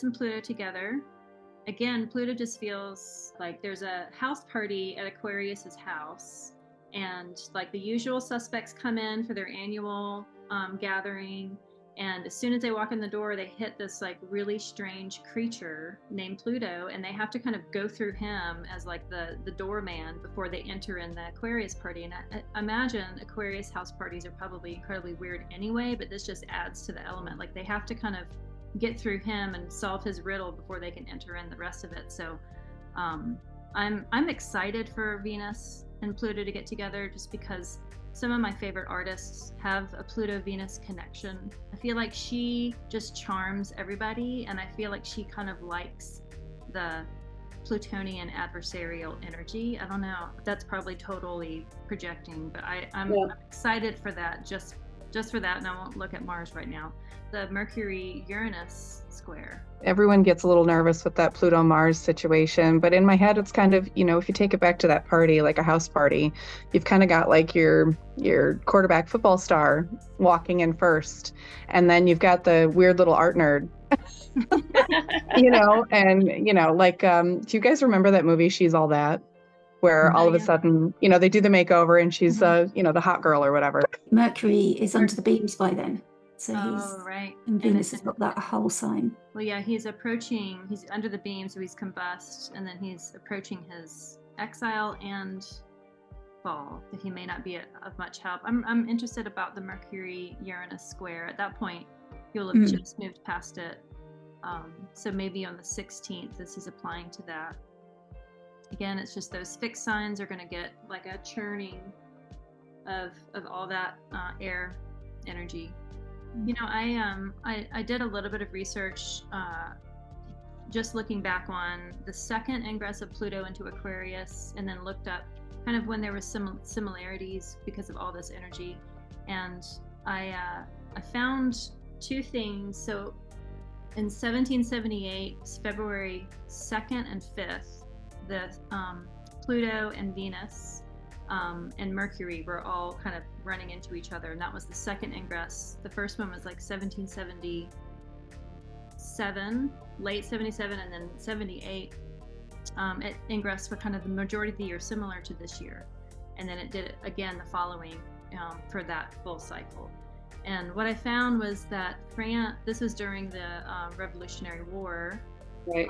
Venus and Pluto together. Again, Pluto just feels like there's a house party at Aquarius's house, and like the usual suspects come in for their annual gathering, and as soon as they walk in the door, they hit this like really strange creature named Pluto, and they have to kind of go through him as like the doorman before they enter in the Aquarius party. And I imagine Aquarius house parties are probably incredibly weird anyway, but this just adds to the element. Like they have to kind of get through him and solve his riddle before they can enter in the rest of it. So I'm excited for Venus and Pluto to get together, just because some of my favorite artists have a Pluto-Venus connection. I feel like she just charms everybody, and I feel like she kind of likes the Plutonian adversarial energy. I don't know, that's probably totally projecting, but I'm excited for that, just for that, and I won't look at Mars right now. The Mercury-Uranus square. Everyone gets a little nervous with that Pluto-Mars situation, but in my head, it's kind of, if you take it back to that party, like a house party, you've kind of got like your quarterback football star walking in first, and then you've got the weird little art nerd, do you guys remember that movie, She's All That? Where all of a sudden, they do the makeover and she's, the hot girl or whatever. Mercury is under the beams by then. So right. And Venus has got that whole sign. Well, yeah, he's under the beam, so he's combust, and then he's approaching his exile and fall, that he may not be of much help. I'm interested about the Mercury-Uranus square. At that point, you'll have just moved past it. So maybe on the 16th, as he's applying to that. Again, it's just those fixed signs are going to get like a churning of all that air energy. I did a little bit of research, just looking back on the second ingress of Pluto into Aquarius, and then looked up kind of when there were similarities because of all this energy. And I found two things. So in 1778, February 2nd and 5th, the Pluto and Venus and Mercury were all kind of running into each other, and that was the second ingress. The first one was like 1777, late 77, and then 78. It ingressed for kind of the majority of the year, similar to this year, and then it did it again the following for that full cycle. And what I found was that this was during the Revolutionary War, right?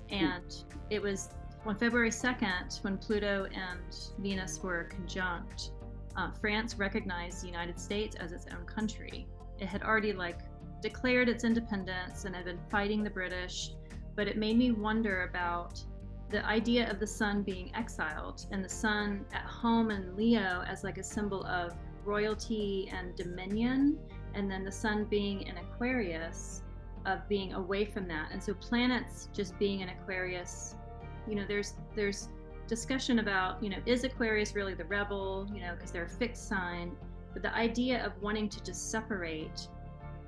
And it was on February 2nd, when Pluto and Venus were conjunct, France recognized the United States as its own country. It had already declared its independence and had been fighting the British, but it made me wonder about the idea of the sun being exiled, and the sun at home in Leo as like a symbol of royalty and dominion, and then the sun being in Aquarius of being away from that. And so planets just being in Aquarius, there's discussion about, is Aquarius really the rebel, because they're a fixed sign, but the idea of wanting to just separate,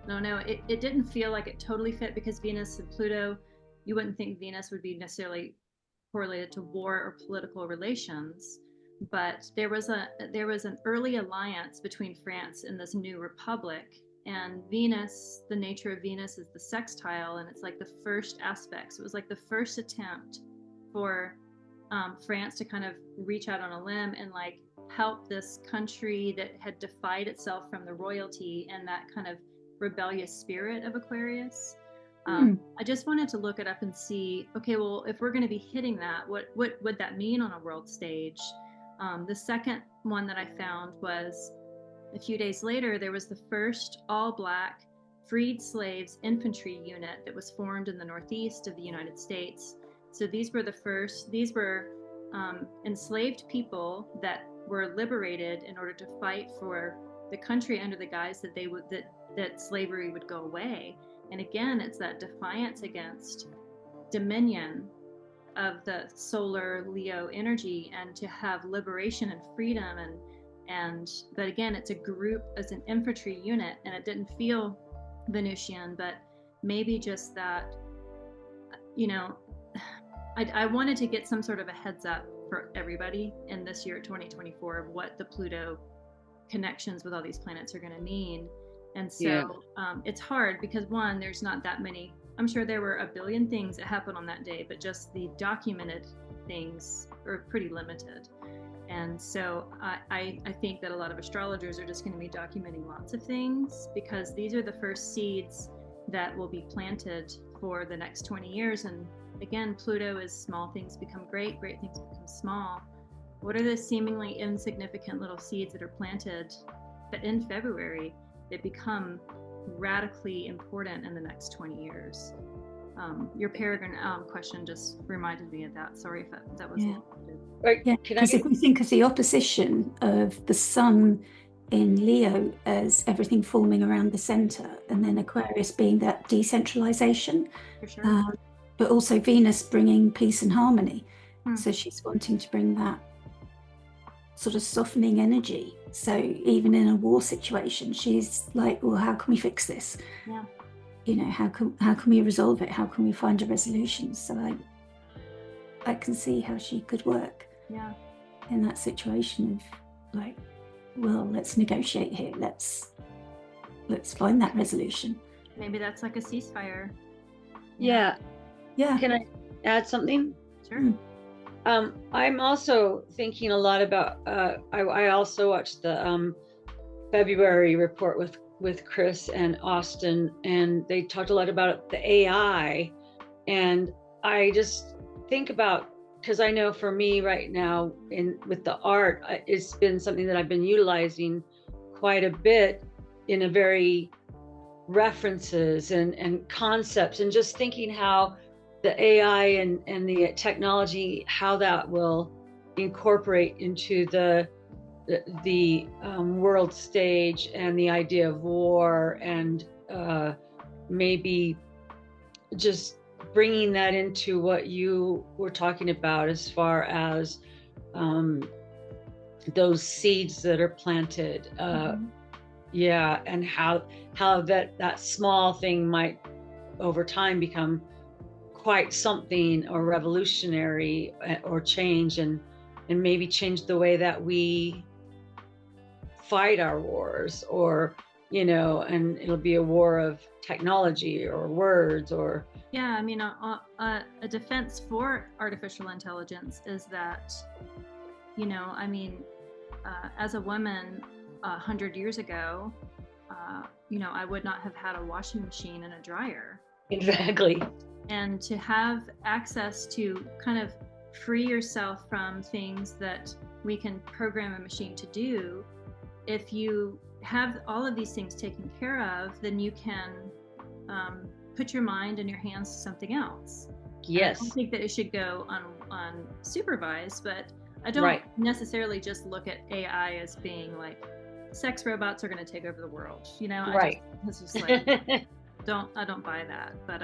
it didn't feel like it totally fit, because Venus and Pluto, you wouldn't think Venus would be necessarily correlated to war or political relations, but there was an early alliance between France and this new republic. And Venus, the nature of Venus is the sextile, and it's like the first aspect. So it was like the first attempt for France to kind of reach out on a limb and help this country that had defied itself from the royalty and that kind of rebellious spirit of Aquarius. I just wanted to look it up and see, okay, well, if we're going to be hitting that, what would that mean on a world stage? The second one that I found was a few days later, there was the first all-black freed slaves infantry unit that was formed in the northeast of the United States. So these were enslaved people that were liberated in order to fight for the country under the guise that that slavery would go away. And again, it's that defiance against dominion of the solar Leo energy, and to have liberation and freedom, but again, it's a group, as an infantry unit, and it didn't feel Venusian, but maybe just that, I wanted to get some sort of a heads up for everybody in this year 2024 of what the Pluto connections with all these planets are going to mean. And so it's hard because, one, there's not that many. I'm sure there were a billion things that happened on that day, but just the documented things are pretty limited. And so I think that a lot of astrologers are just going to be documenting lots of things, because these are the first seeds that will be planted for the next 20 years. And again, Pluto is small things become great, great things become small. What are the seemingly insignificant little seeds that are planted, but in February, they become radically important in the next 20 years? Your Peregrine question just reminded me of that. Sorry if that was right. Yeah, because if we think of the opposition of the sun in Leo as everything forming around the center, and then Aquarius being that decentralization, For sure. but also Venus bringing peace and harmony. So she's wanting to bring that sort of softening energy. So even in a war situation, she's like, well, how can we fix this? Yeah. You know, how can we resolve it? How can we find a resolution? So I can see how she could work in that situation of like, well, let's negotiate here. Let's find that resolution. Maybe that's like a ceasefire. Yeah. Yeah. Can I add something? Sure. I'm also thinking a lot about, I also watched the February report with Chris and Austin, and they talked a lot about the AI. And I just think about, because I know for me right now with the art, it's been something that I've been utilizing quite a bit in a very references and concepts, and just thinking how the AI and the technology, how that will incorporate into the world stage, and the idea of war, and maybe just bringing that into what you were talking about as far as those seeds that are planted. Yeah, and how that small thing might over time become quite something, or revolutionary, or change, and maybe change the way that we fight our wars, or and it'll be a war of technology or words, or I mean, a defense for artificial intelligence is that, I mean, as a woman 100 years ago, I would not have had a washing machine and a dryer. Exactly. And to have access to kind of free yourself from things that we can program a machine to do, if you have all of these things taken care of, then you can put your mind and your hands to something else. Yes. I don't think that it should go unsupervised, but I don't necessarily just look at AI as being like, sex robots are going to take over the world. It's just like, I don't buy that. But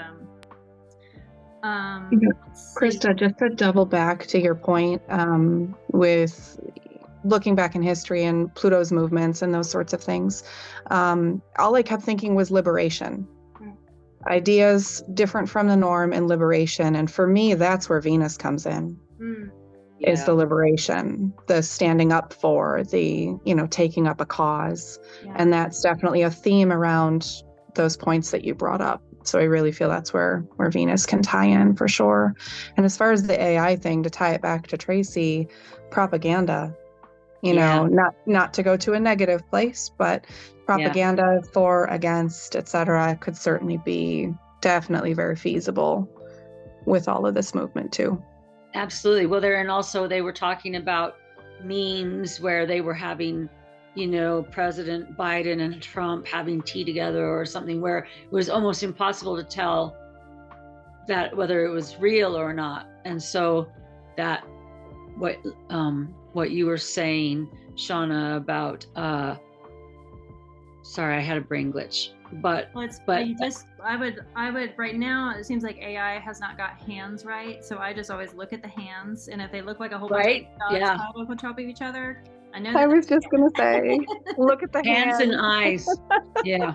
Krista, just to double back to your point, with looking back in history and Pluto's movements and those sorts of things, all I kept thinking was liberation. Ideas different from the norm and liberation. And for me, that's where Venus comes in. Is the liberation, the standing up for, the taking up a cause. And that's definitely a theme around those points that you brought up. So I really feel that's where Venus can tie in for sure. And as far as the AI thing, to tie it back to Tracy, propaganda, not to go to a negative place, but propaganda for, against, etc., could certainly be definitely very feasible with all of this movement too. Absolutely. Well, they were talking about memes where they were having, President Biden and Trump having tea together or something, where it was almost impossible to tell that whether it was real or not. And so that what you were saying, Shauna, about sorry, I had a brain glitch. But I would right now, it seems like AI has not got hands right, so I just always look at the hands, and if they look like a whole bunch of dogs on top of each other, I know. I was just gonna say, look at the hands and eyes. Yeah.